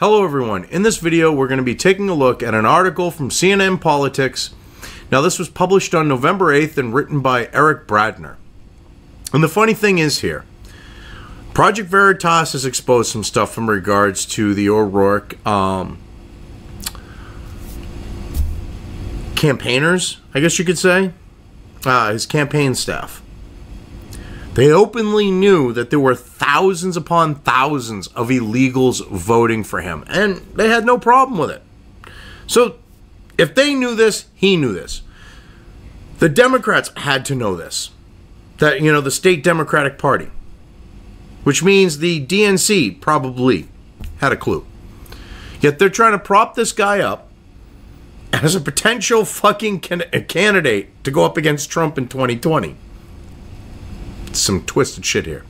Hello everyone, in this video we're going to be taking a look at an article from CNN Politics. Now this was published on November 8th and written by Eric Bradner. And the funny thing is here, Project Veritas has exposed some stuff in regards to the O'Rourke campaigners, I guess you could say, his campaign staff. They openly knew that there were thousands upon thousands of illegals voting for him, and they had no problem with it. So, if they knew this, he knew this. The Democrats had to know this. That, you know, the state Democratic Party. Which means the DNC probably had a clue. Yet they're trying to prop this guy up as a potential fucking candidate to go up against Trump in 2020. Some twisted shit here.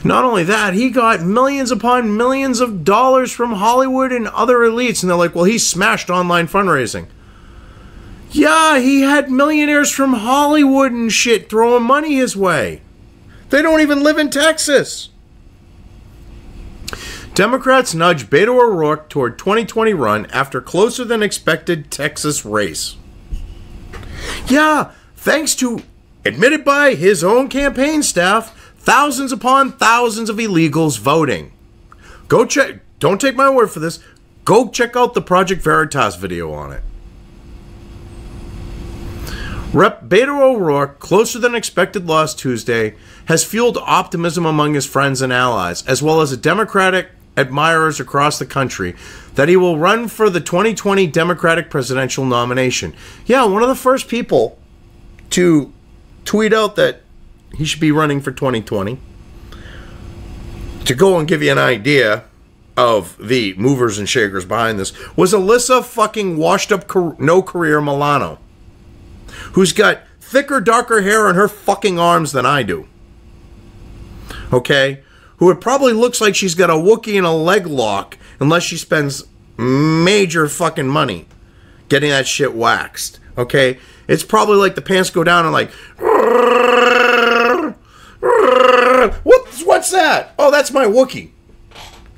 Not only that, he got millions upon millions of dollars from Hollywood and other elites, and they're like, well, he smashed online fundraising. Yeah, he had millionaires from Hollywood and shit throwing money his way. They don't even live in Texas. Democrats nudge Beto O'Rourke toward 2020 run after closer than expected Texas race. Yeah, thanks to, admitted by his own campaign staff, thousands upon thousands of illegals voting. Go check, don't take my word for this, go check out the Project Veritas video on it. Rep. Beto O'Rourke, closer than expected loss Tuesday, has fueled optimism among his friends and allies, as well as Democratic admirers across the country, that he will run for the 2020 Democratic presidential nomination. Yeah, one of the first people to tweet out that he should be running for 2020. To go and give you an idea of the movers and shakers behind this was Alyssa fucking washed up no career Milano, who's got thicker, darker hair on her fucking arms than I do. Okay? Who it probably looks like she's got a Wookiee and a leg lock unless she spends major fucking money getting that shit waxed. Okay? It's probably like the pants go down and like, what's that? Oh, that's my Wookiee.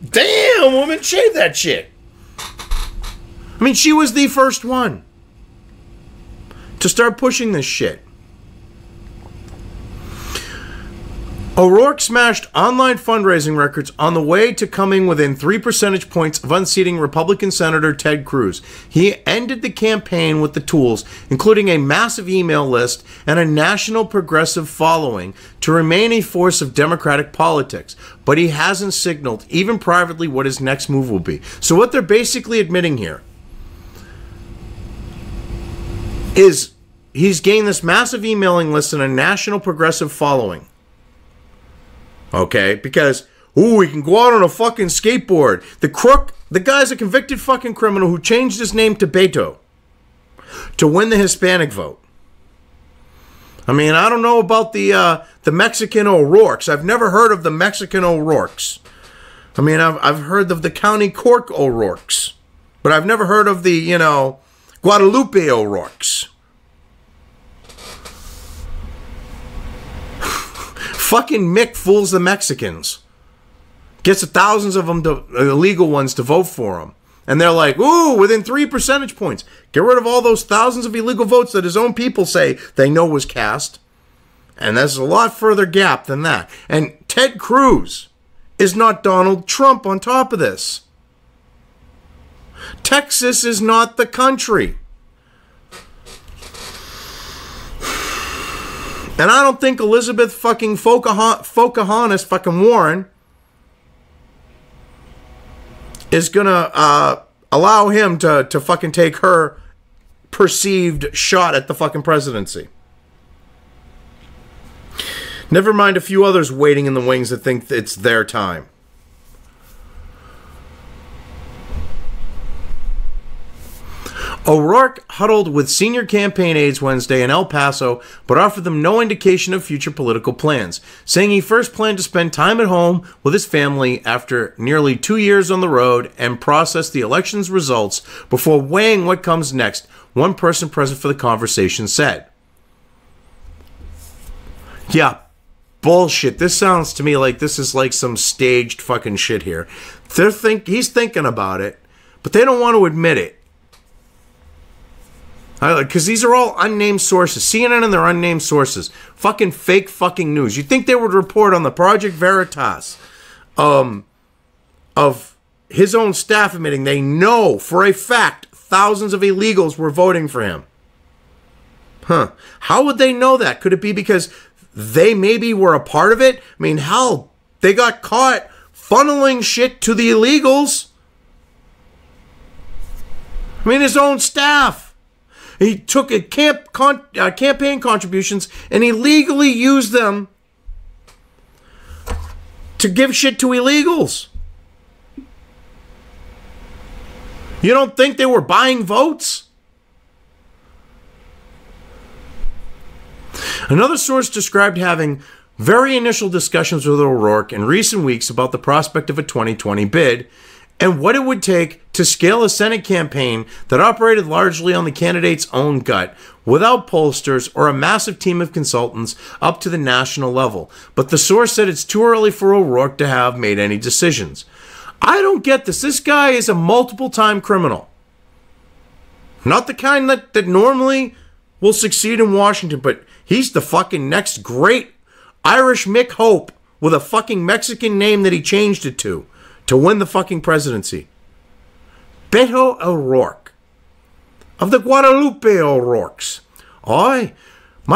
Damn, woman, shave that shit. I mean, she was the first one to start pushing this shit. O'Rourke smashed online fundraising records on the way to coming within 3 percentage points of unseating Republican Senator Ted Cruz. He ended the campaign with the tools, including a massive email list and a national progressive following, to remain a force of Democratic politics. But he hasn't signaled, even privately, what his next move will be. So what they're basically admitting here is he's gained this massive emailing list and a national progressive following. Okay, because, ooh, he can go out on a fucking skateboard. The crook, the guy's a convicted fucking criminal who changed his name to Beto to win the Hispanic vote. I mean, I don't know about the Mexican O'Rourkes. I've never heard of the Mexican O'Rourkes. I mean, I've heard of the County Cork O'Rourkes, but I've never heard of the, you know, Guadalupe O'Rourkes. Fucking Mick fools the Mexicans. Gets thousands of them, illegal ones, to vote for him. And they're like, ooh, within 3 percentage points. Get rid of all those thousands of illegal votes that his own people say they know was cast. And there's a lot further gap than that. And Ted Cruz is not Donald Trump on top of this. Texas is not the country. And I don't think Elizabeth fucking Pocahontas fucking Warren is gonna allow him to fucking take her perceived shot at the fucking presidency. Never mind a few others waiting in the wings that think it's their time. O'Rourke huddled with senior campaign aides Wednesday in El Paso, but offered them no indication of future political plans, saying he first planned to spend time at home with his family after nearly 2 years on the road and process the election's results before weighing what comes next, one person present for the conversation said. Yeah, bullshit. This sounds to me like this is like some staged fucking shit here. He's thinking about it, but they don't want to admit it. Because these are all unnamed sources. CNN and their unnamed sources. Fucking fake fucking news. You think they would report on the Project Veritas of his own staff admitting they know for a fact thousands of illegals were voting for him? Huh. How would they know that? Could it be because they maybe were a part of it? I mean, hell, they got caught funneling shit to the illegals. I mean, his own staff. He took a campaign contributions and illegally used them to give shit to illegals. You don't think they were buying votes? Another source described having very initial discussions with O'Rourke in recent weeks about the prospect of a 2020 bid and what it would take to scale a Senate campaign that operated largely on the candidate's own gut, without pollsters or a massive team of consultants up to the national level. But the source said it's too early for O'Rourke to have made any decisions. I don't get this. This guy is a multiple-time criminal. Not the kind that normally will succeed in Washington, but he's the fucking next great Irish Mick Hope with a fucking Mexican name that he changed it to win the fucking presidency. Beto O'Rourke of the Guadalupe O'Rourkes. My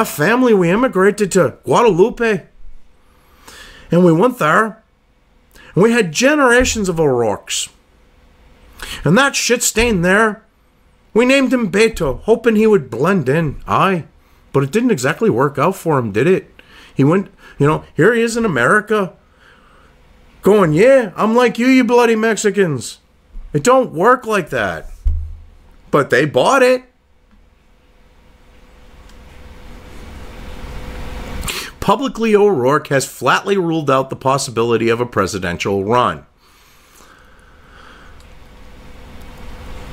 family, we immigrated to Guadalupe and we went there and we had generations of O'Rourkes. And that shit stain there, we named him Beto, hoping he would blend in. But it didn't exactly work out for him, did it? He went, here he is in America going, yeah, I'm like you bloody Mexicans. It don't work like that. But they bought it. Publicly, O'Rourke has flatly ruled out the possibility of a presidential run.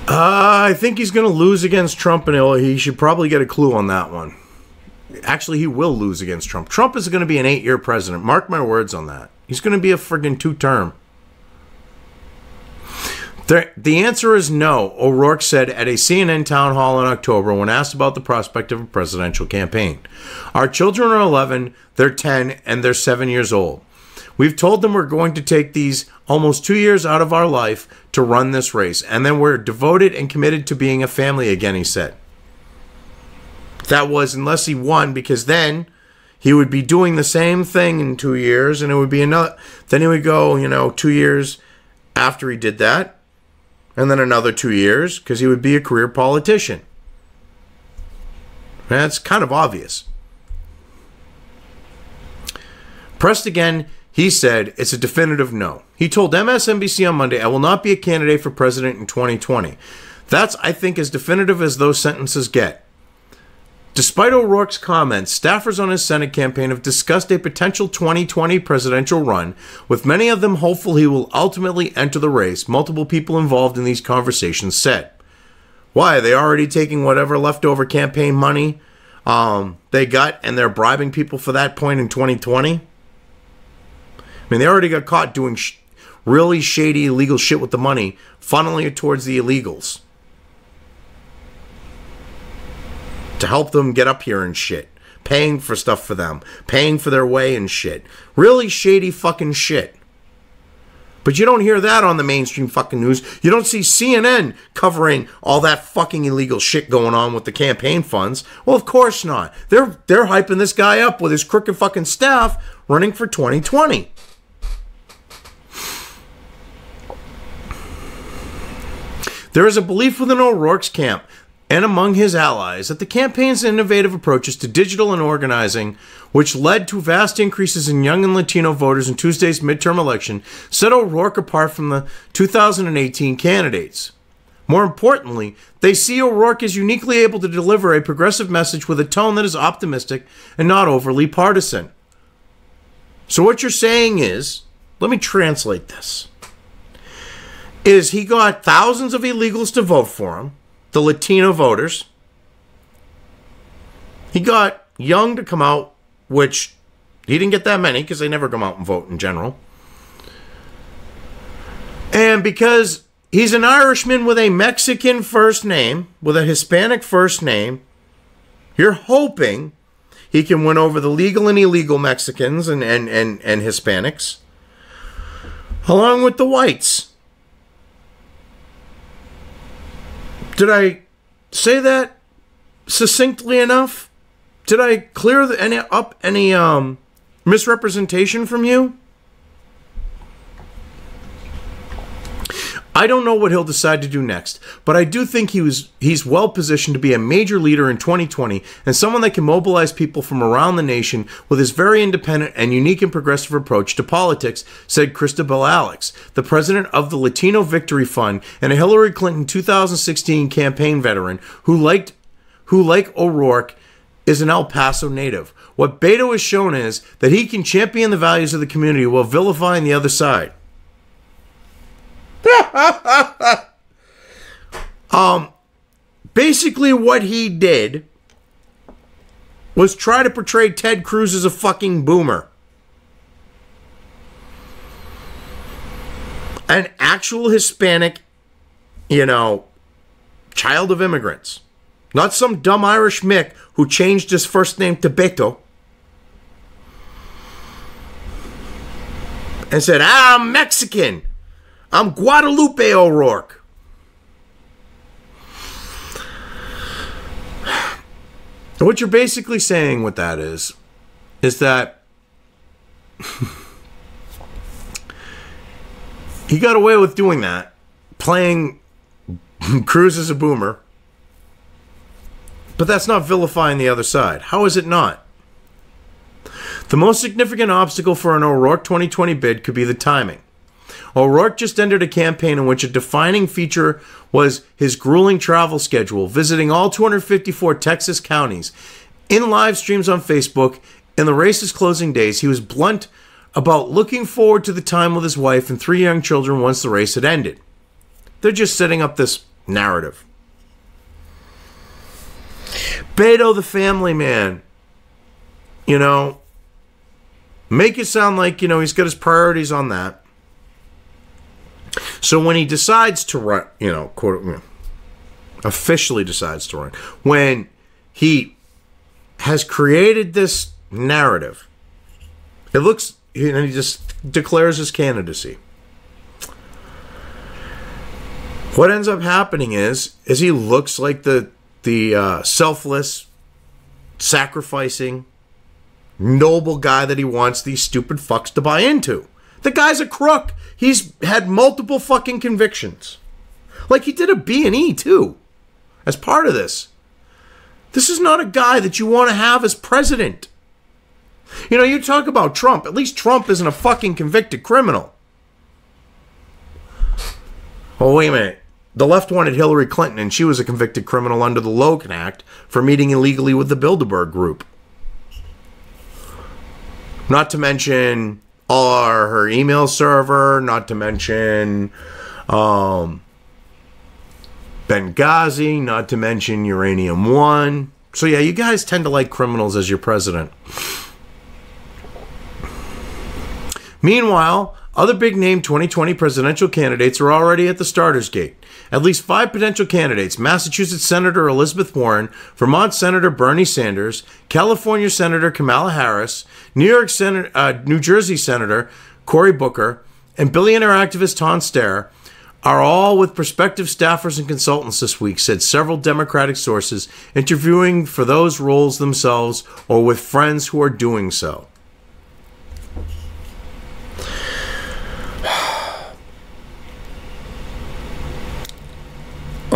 I think he's going to lose against Trump, and he should probably get a clue on that one. Actually, he will lose against Trump. Trump is going to be an 8-year president. Mark my words on that. He's going to be a friggin' 2-term. The answer is no, O'Rourke said at a CNN town hall in October when asked about the prospect of a presidential campaign. Our children are 11, they're 10, and they're 7 years old. We've told them we're going to take these almost 2 years out of our life to run this race, and then we're devoted and committed to being a family again, he said. That was unless he won, because then he would be doing the same thing in 2 years, and it would be another. Then he would go, 2 years after he did that, and then another 2 years, because he would be a career politician. That's kind of obvious. Pressed again, he said it's a definitive no. He told MSNBC on Monday, I will not be a candidate for president in 2020. That's, I think, as definitive as those sentences get. Despite O'Rourke's comments, staffers on his Senate campaign have discussed a potential 2020 presidential run, with many of them hopeful he will ultimately enter the race, multiple people involved in these conversations said. Why? Are they already taking whatever leftover campaign money they got, and they're bribing people for that point in 2020? I mean, they already got caught doing really shady, illegal shit with the money, funneling it towards the illegals to help them get up here and shit, paying for stuff for them, paying for their way and shit. Really shady fucking shit. But you don't hear that on the mainstream fucking news. You don't see CNN covering all that fucking illegal shit going on with the campaign funds. Well, of course not. They're hyping this guy up with his crooked fucking staff running for 2020. There is a belief within O'Rourke's camp and among his allies that the campaign's innovative approaches to digital and organizing, which led to vast increases in young and Latino voters in Tuesday's midterm election, set O'Rourke apart from the 2018 candidates. More importantly, they see O'Rourke as uniquely able to deliver a progressive message with a tone that is optimistic and not overly partisan. So what you're saying is, let me translate this, is he got thousands of illegals to vote for him, the Latino voters. He got Young to come out, which He didn't get that many because they never come out and vote in general. And because he's an Irishman with a Mexican first name, with a Hispanic first name, you're hoping he can win over the legal and illegal Mexicans and Hispanics, along with the whites. Did I say that succinctly enough? Did I clear up any misrepresentation from you? I don't know what he'll decide to do next, but I do think he's well positioned to be a major leader in 2020 and someone that can mobilize people from around the nation with his very independent and unique and progressive approach to politics, said Christabel Alex, the president of the Latino Victory Fund and a Hillary Clinton 2016 campaign veteran who, like O'Rourke, is an El Paso native. What Beto has shown is that he can champion the values of the community while vilifying the other side. Basically what he did was try to portray Ted Cruz as a fucking boomer. An actual Hispanic, child of immigrants. Not some dumb Irish Mick who changed his first name to Beto and said, I'm Mexican. I'm Guadalupe O'Rourke. What you're basically saying with that is that he got away with doing that, playing Cruz as a boomer, but that's not vilifying the other side. How is it not? The most significant obstacle for an O'Rourke 2020 bid could be the timing. O'Rourke just entered a campaign in which a defining feature was his grueling travel schedule, visiting all 254 Texas counties. In live streams on Facebook, in the race's closing days, he was blunt about looking forward to the time with his wife and 3 young children once the race had ended. They're just setting up this narrative. Beto the family man, make it sound like, he's got his priorities on that. So when he decides to run, officially decides to run, when he has created this narrative, it looks, and he just declares his candidacy. What ends up happening is he looks like the selfless, sacrificing, noble guy that he wants these stupid fucks to buy into. The guy's a crook. He's had multiple fucking convictions. Like he did a B&E too, as part of this. This is not a guy that you want to have as president. You talk about Trump. At least Trump isn't a fucking convicted criminal. Oh, wait a minute. The left wanted Hillary Clinton, and she was a convicted criminal under the Logan Act for meeting illegally with the Bilderberg Group. Not to mention her email server, not to mention Benghazi, not to mention Uranium One. So yeah, you guys tend to like criminals as your president. Meanwhile, other big-name 2020 presidential candidates are already at the starter's gate. At least 5 potential candidates: Massachusetts Senator Elizabeth Warren, Vermont Senator Bernie Sanders, California Senator Kamala Harris, New Jersey Senator Cory Booker, and billionaire activist Tom Steyer are all with prospective staffers and consultants this week, said several Democratic sources, interviewing for those roles themselves or with friends who are doing so.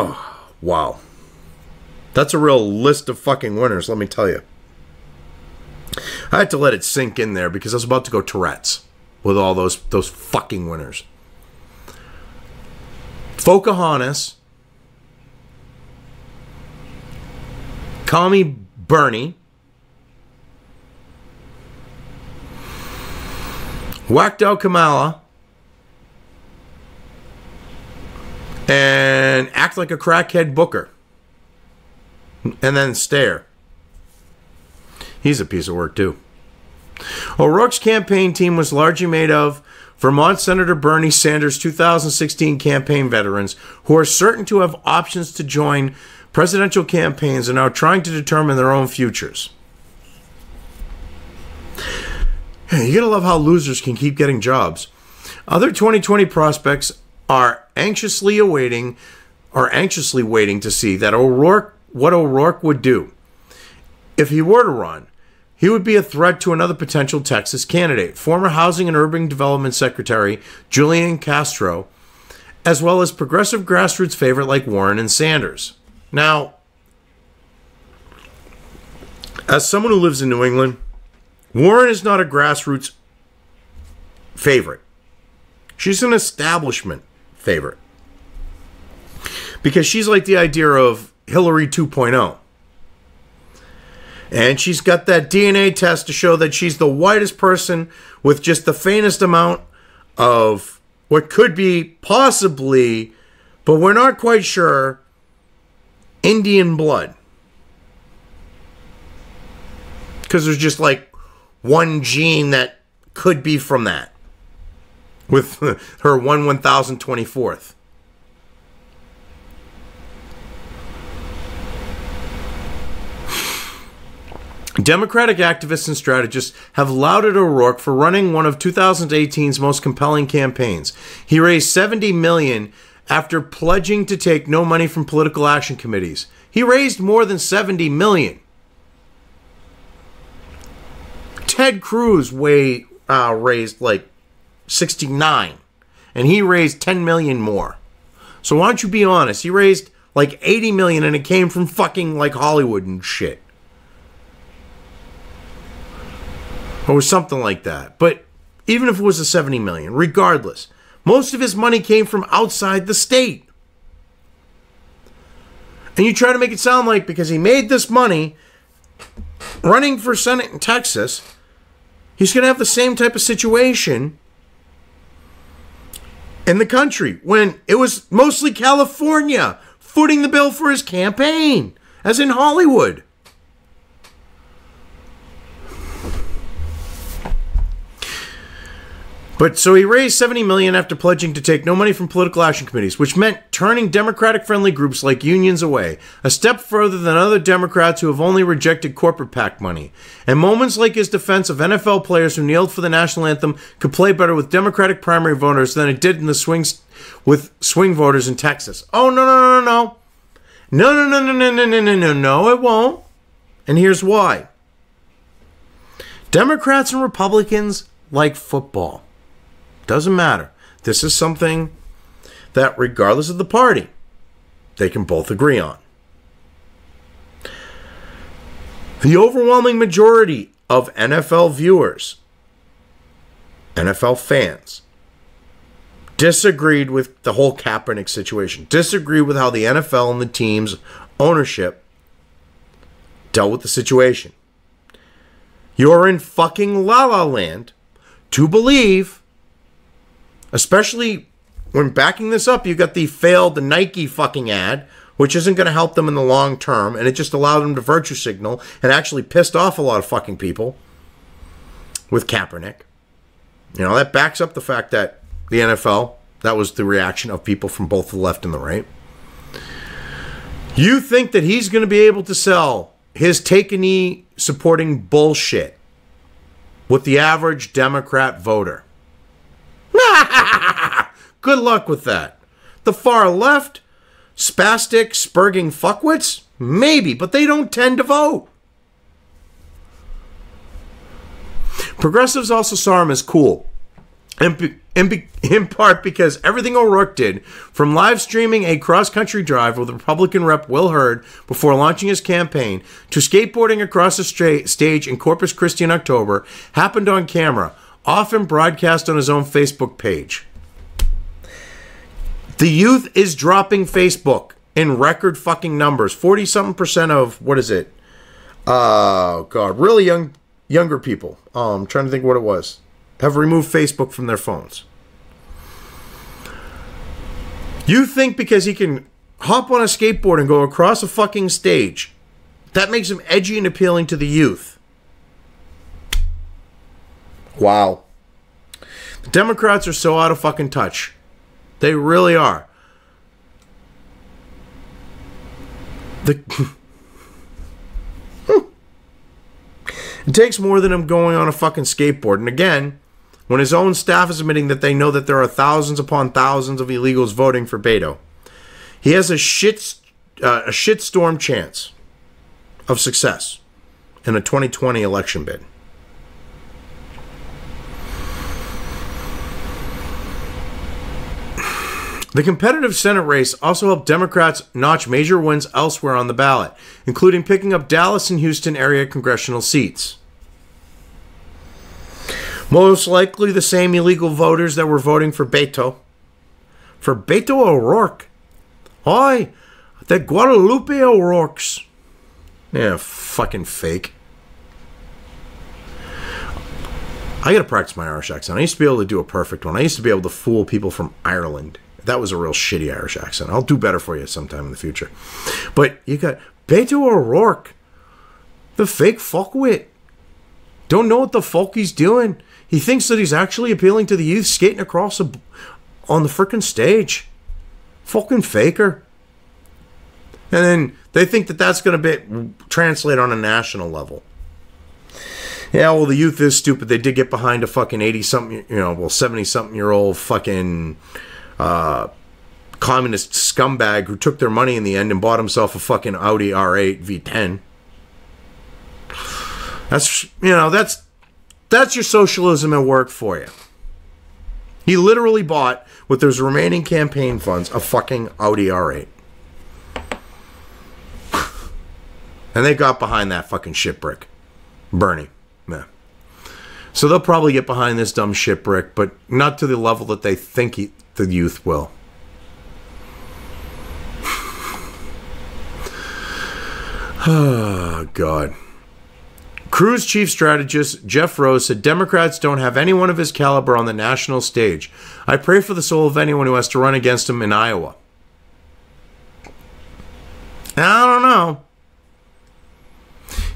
Oh, wow. That's a real list of fucking winners, let me tell you. I had to let it sink in there because I was about to go Tourette's with all those fucking winners. Pocahontas, Call Me Bernie, Whacked Out Kamala, and Act Like a Crackhead Booker. And then Steyer. He's a piece of work too. O'Rourke's campaign team was largely made of Vermont Senator Bernie Sanders' 2016 campaign veterans who are certain to have options to join presidential campaigns and are trying to determine their own futures. You gotta love how losers can keep getting jobs. Other 2020 prospects are anxiously waiting to see that what O'Rourke would do. If he were to run, he would be a threat to another potential Texas candidate, former Housing and Urban Development Secretary Julian Castro, as well as progressive grassroots favorite like Warren and Sanders. Now, as someone who lives in New England, Warren is not a grassroots favorite. She's an establishment favorite. Because she's like the idea of Hillary 2.0. And she's got that DNA test to show that she's the whitest person with just the faintest amount of what could be possibly, but we're not quite sure, Indian blood. Because there's just like one gene that could be from that. With her 1/1024th. Democratic activists and strategists have lauded O'Rourke for running one of 2018's most compelling campaigns. He raised $70 million after pledging to take no money from political action committees. He raised more than $70 million. Ted Cruz raised like 69, and he raised 10 million more. So why don't you be honest? He raised like 80 million, and it came from fucking like Hollywood and shit. Or something like that. But even if it was a 70 million, regardless, most of his money came from outside the state. And you try to make it sound like because he made this money running for Senate in Texas, he's going to have the same type of situation in the country when it was mostly California footing the bill for his campaign, as in Hollywood. But so he raised $70 million after pledging to take no money from political action committees, which meant turning Democratic-friendly groups like unions away, a step further than other Democrats who have only rejected corporate PAC money. And moments like his defense of NFL players who kneeled for the national anthem could play better with Democratic primary voters than it did in the swing voters in Texas. Oh, no. No, it won't. And here's why. Democrats and Republicans like football. Doesn't matter. This is something that, regardless of the party, they can both agree on. The overwhelming majority of NFL viewers, NFL fans, disagreed with the whole Kaepernick situation, disagreed with how the NFL and the team's ownership dealt with the situation. You're in fucking La La Land to believe, especially when backing this up, you got the failed Nike fucking ad, which isn't going to help them in the long term, and it just allowed them to virtue signal and actually pissed off a lot of fucking people with Kaepernick. You know, that backs up the fact that the NFL, that was the reaction of people from both the left and the right. You think that he's going to be able to sell his take-a-knee supporting bullshit with the average Democrat voter? Good luck with that. The far left, spastic, spurging fuckwits? Maybe, but they don't tend to vote. Progressives also saw him as cool. In part because everything O'Rourke did, from live streaming a cross-country drive with Republican Rep. Will Hurd before launching his campaign, to skateboarding across the stage in Corpus Christi in October, happened on camera, often broadcast on his own Facebook page. The youth is dropping Facebook in record fucking numbers. 40-something% of, what is it? Oh, God. Really younger people. I'm trying to think what it was. Have removed Facebook from their phones. You think because he can hop on a skateboard and go across a fucking stage, that makes him edgy and appealing to the youth? Wow. The Democrats are so out of fucking touch. They really are. It takes more than him going on a fucking skateboard. And again, when his own staff is admitting that they know that there are thousands upon thousands of illegals voting for Beto, he has a shitstorm chance of success in a 2020 election bid. The competitive Senate race also helped Democrats notch major wins elsewhere on the ballot, including picking up Dallas and Houston area congressional seats. Most likely the same illegal voters that were voting for Beto. For Beto O'Rourke. Oi, the Guadalupe O'Rourkes. Yeah, fucking fake. I gotta practice my Irish accent. I used to be able to do a perfect one. I used to be able to fool people from Ireland. That was a real shitty Irish accent. I'll do better for you sometime in the future. But you got Beto O'Rourke, the fake fuckwit. Don't know what the fuck he's doing. He thinks that he's actually appealing to the youth skating across on the frickin' stage. Fucking faker. And then they think that that's going to translate on a national level. Yeah, well, the youth is stupid. They did get behind a fucking 80-something, 70-something-year-old fucking communist scumbag who took their money in the end and bought himself a fucking Audi R8 V10. That's your socialism at work for you. He literally bought, with his remaining campaign funds, a fucking Audi R8. And they got behind that fucking shitbrick. Bernie. Yeah. So they'll probably get behind this dumb shitbrick, but not to the level that they think the youth will. Oh, God. Cruz chief strategist Jeff Rose said Democrats don't have anyone of his caliber on the national stage. I pray for the soul of anyone who has to run against him in Iowa. I don't know.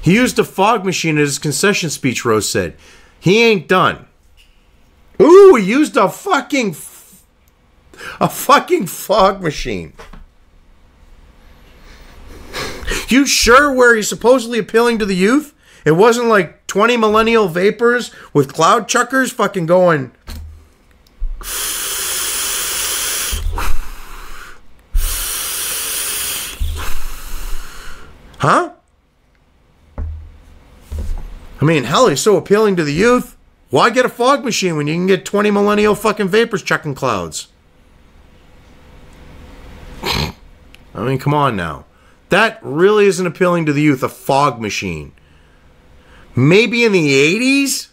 He used a fog machine at his concession speech, Rose said. He ain't done. Ooh, he used a fucking fog machine. You sure where he's supposedly appealing to the youth? It wasn't like 20 millennial vapors with cloud chuckers fucking going. Huh? I mean, hell, he's so appealing to the youth. Why get a fog machine when you can get 20 millennial fucking vapors chucking clouds? I mean, come on now. That really isn't appealing to the youth, a fog machine. Maybe in the 80s?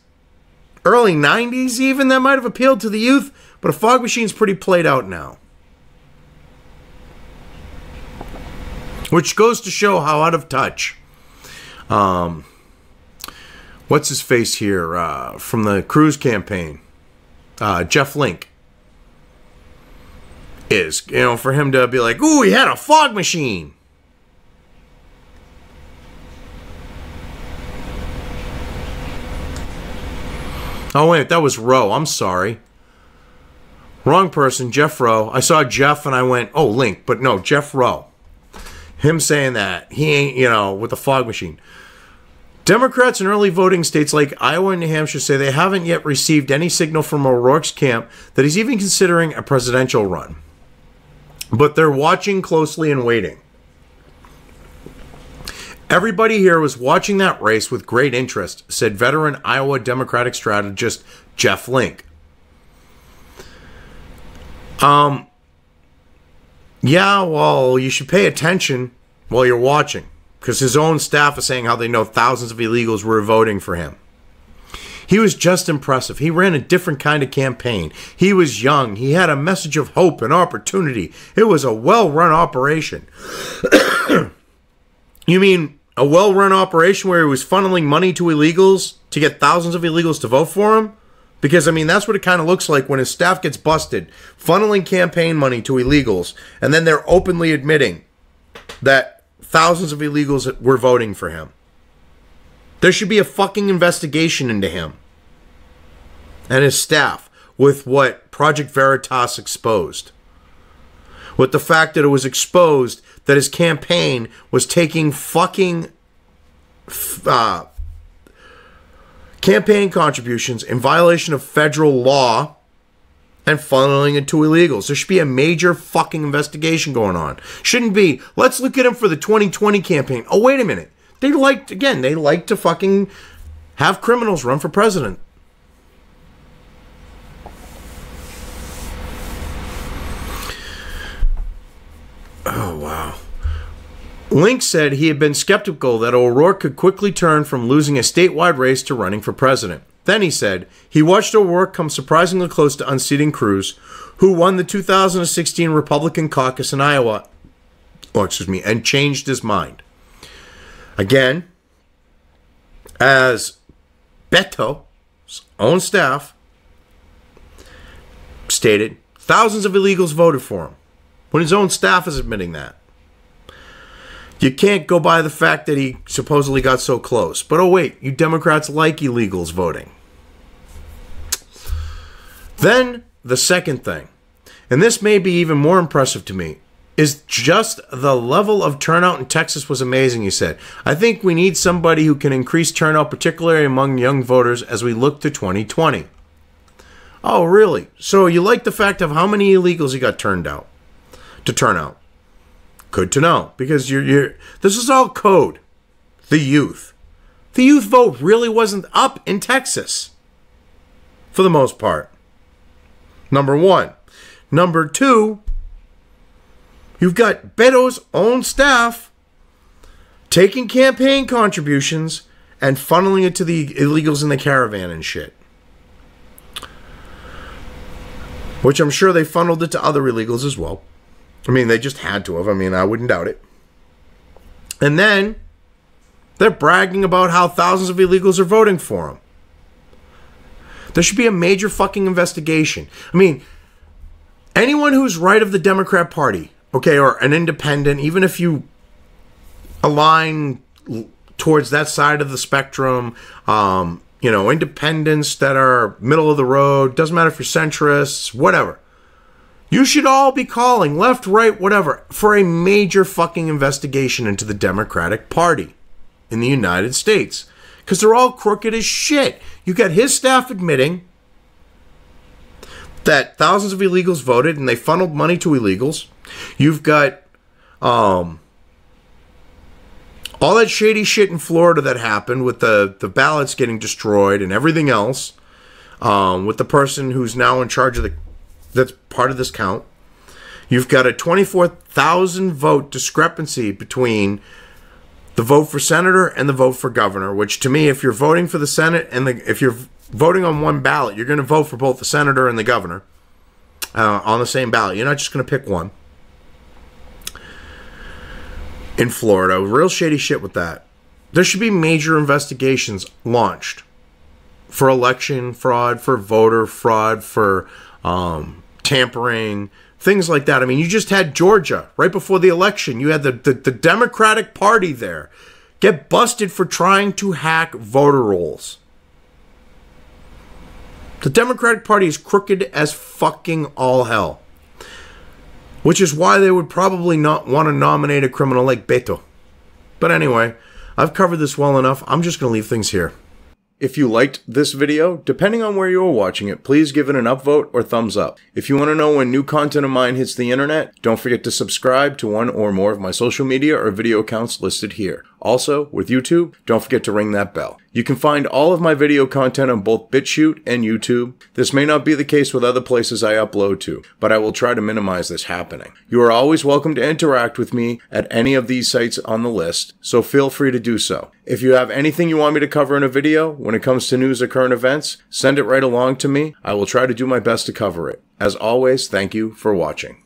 Early 90s even, that might have appealed to the youth. But a fog machine's pretty played out now. Which goes to show how out of touch. What's his face here from the Cruz campaign? Jeff Link. Is, for him to be like, ooh, he had a fog machine. Oh, wait, that was Rowe. I'm sorry. Wrong person, Jeff Rowe. I saw Jeff and I went, oh, Link. But no, Jeff Rowe. Him saying that. He ain't, with the fog machine. Democrats in early voting states like Iowa and New Hampshire say they haven't yet received any signal from O'Rourke's camp that he's even considering a presidential run. But they're watching closely and waiting. Everybody here was watching that race with great interest, said veteran Iowa Democratic strategist Jeff Link. Yeah, well, you should pay attention while you're watching, because his own staff is saying how they know thousands of illegals were voting for him. He was just impressive. He ran a different kind of campaign. He was young. He had a message of hope and opportunity. It was a well-run operation. You mean a well-run operation where he was funneling money to illegals to get thousands of illegals to vote for him? Because, I mean, that's what it kind of looks like when his staff gets busted, funneling campaign money to illegals, and then they're openly admitting that thousands of illegals were voting for him. There should be a fucking investigation into him. and his staff with what Project Veritas exposed. With the fact that it was exposed that his campaign was taking fucking campaign contributions in violation of federal law and funneling it to illegals. There should be a major fucking investigation going on. Shouldn't be, let's look at him for the 2020 campaign. Oh, wait a minute. They like to fucking have criminals run for president. Oh, wow. Link said he had been skeptical that O'Rourke could quickly turn from losing a statewide race to running for president. Then he said he watched O'Rourke come surprisingly close to unseating Cruz, who won the 2016 Republican caucus in Iowa, and changed his mind. Again, as Beto's own staff stated, thousands of illegals voted for him, when his own staff is admitting that. You can't go by the fact that he supposedly got so close. But oh wait, you Democrats like illegals voting. Then the second thing, and this may be even more impressive to me, is just the level of turnout in Texas was amazing, he said. I think we need somebody who can increase turnout, particularly among young voters, as we look to 2020. Oh, really? So you like the fact of how many illegals he got turned out? To turn out. Good to know, because this is all code. The youth vote really wasn't up in Texas, for the most part. Number one. Number two, you've got Beto's own staff taking campaign contributions and funneling it to the illegals in the caravan and shit. Which I'm sure they funneled it to other illegals as well. I mean, they just had to have. I mean, I wouldn't doubt it. And then they're bragging about how thousands of illegals are voting for him. There should be a major fucking investigation. I mean, anyone who's right of the Democrat Party, okay, or an independent, even if you align towards that side of the spectrum, independents that are middle of the road, doesn't matter if you're centrists, whatever. You should all be calling, left, right, whatever, for a major fucking investigation into the Democratic Party in the United States. Because they're all crooked as shit. You got his staff admitting that thousands of illegals voted and they funneled money to illegals. You've got all that shady shit in Florida that happened with the ballots getting destroyed and everything else. With the person who's now in charge of that's part of this count. You've got a 24,000 vote discrepancy between the vote for senator and the vote for governor, which to me, if you're voting for the Senate and if you're voting on one ballot, you're going to vote for both the senator and the governor on the same ballot. You're not just going to pick one. In Florida, real shady shit with that. There should be major investigations launched for election fraud, for voter fraud, for tampering, things like that. I mean, you just had Georgia right before the election. You had the Democratic Party there get busted for trying to hack voter rolls. The Democratic Party is crooked as fucking all hell. Which is why they would probably not want to nominate a criminal like Beto. But anyway, I've covered this well enough. I'm just going to leave things here. If you liked this video, depending on where you are watching it, please give it an upvote or thumbs up. If you want to know when new content of mine hits the internet, don't forget to subscribe to one or more of my social media or video accounts listed here. Also, with YouTube, don't forget to ring that bell. You can find all of my video content on both BitChute and YouTube. This may not be the case with other places I upload to, but I will try to minimize this happening. You are always welcome to interact with me at any of these sites on the list, so feel free to do so. If you have anything you want me to cover in a video, when it comes to news or current events, send it right along to me. I will try to do my best to cover it. As always, thank you for watching.